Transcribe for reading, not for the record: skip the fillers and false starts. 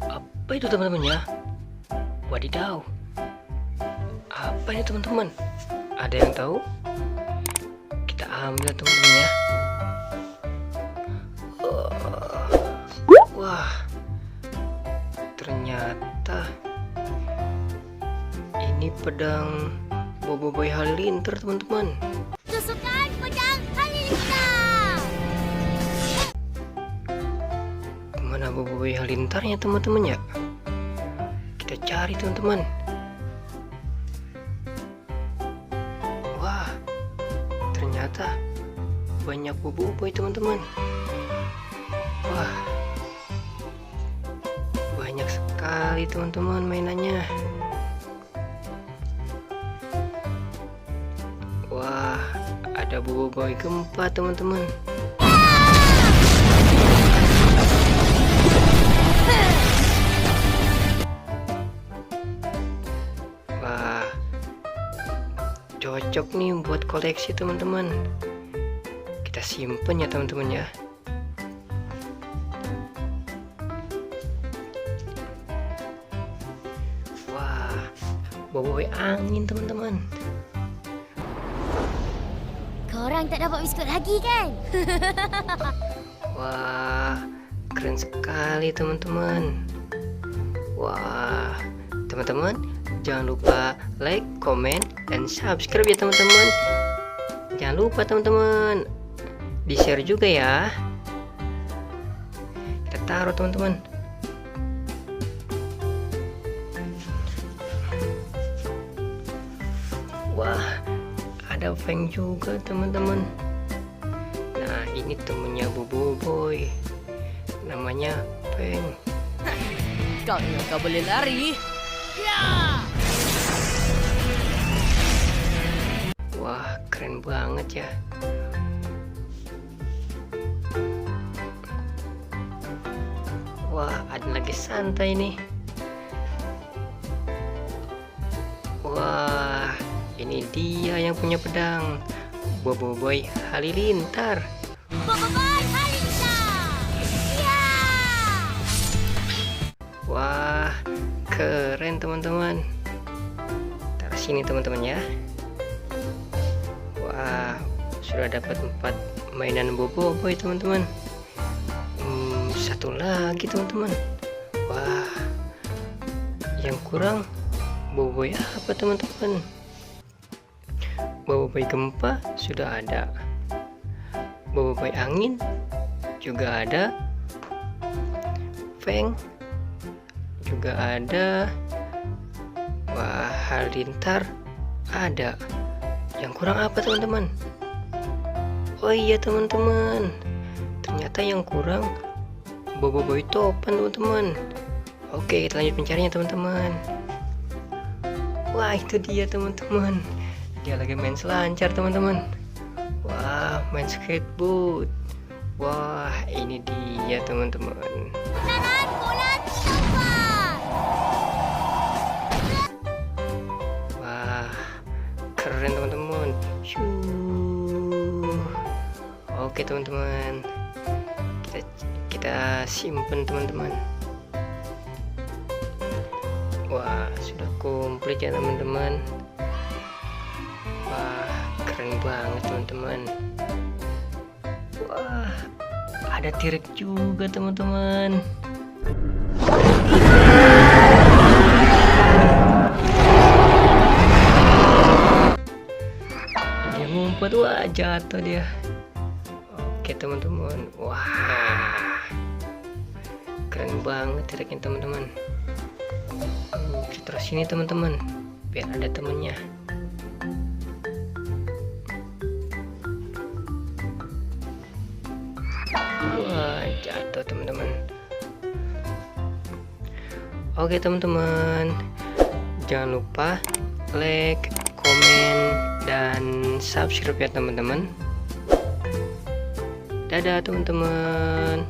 Apa itu teman-teman ya? Wadidaw. Apa ini teman-teman? Ada yang tahu? Kita ambil teman-teman ya. Wah. Ternyata ini pedang Boboiboy Halilintar teman-teman. Tusukan pedang halilintar. Kemana Boboiboy Halilintarnya teman-teman ya? Kita cari teman-teman. Wah, ternyata banyak Boboiboy teman-teman. Wah, banyak sekali teman-teman mainannya. Wah, ada Boboiboy gempa teman-teman. Wah, cocok nih buat koleksi teman-teman. Kita simpen ya teman-teman ya. Wah, Boboiboy angin teman-teman. Korang tak dapat biskut lagi kan? Wah, keren sekali teman-teman. Wah, teman-teman jangan lupa like, comment, dan subscribe ya teman-teman. Jangan lupa teman-teman di share juga ya. Kita taruh teman-teman. Wah, ada Feng juga teman-teman. Nah, ini temennya Boboiboy. Namanya Feng. Kau ingat kau boleh lari? Ya! Wah, keren banget ya. Wah, ada lagi santai nih. Wah, ini dia yang punya pedang. Boboiboy Halilintar. Boboiboy halilintar. Ya! Wah, keren teman-teman. Taruh sini teman-teman ya. Wah, sudah dapat 4 mainan Boboiboy teman-teman. Satu lagi teman-teman. Wah, yang kurang Boboiboy apa teman-teman? Boboiboy gempa sudah ada. Boboiboy angin juga ada. Feng juga ada. Wah, Halilintar ada. Yang kurang apa teman-teman? Oh iya teman-teman, ternyata yang kurang Boboiboy topan teman-teman. Oke, kita lanjut mencarinya teman-teman. Wah, itu dia teman-teman. Dia lagi main selancar teman-teman. Wah, main skateboard. Wah, ini dia teman-teman. Kanan bulan tempat. Wah, keren teman-teman. Shoo. Oke teman-teman, kita simpen teman-teman. Wah, sudah komplit ya teman-teman. Wah, keren banget teman-teman. Wah, ada T-Rex juga teman-teman. Dia ngumpet, wah jatuh dia. Oke teman-teman, wah keren banget T-Rex-nya teman-teman. Terus sini teman-teman, biar ada temennya. Wah, jatuh teman-teman. Oke teman-teman, jangan lupa like, komen, dan subscribe ya teman-teman. Dadah teman-teman.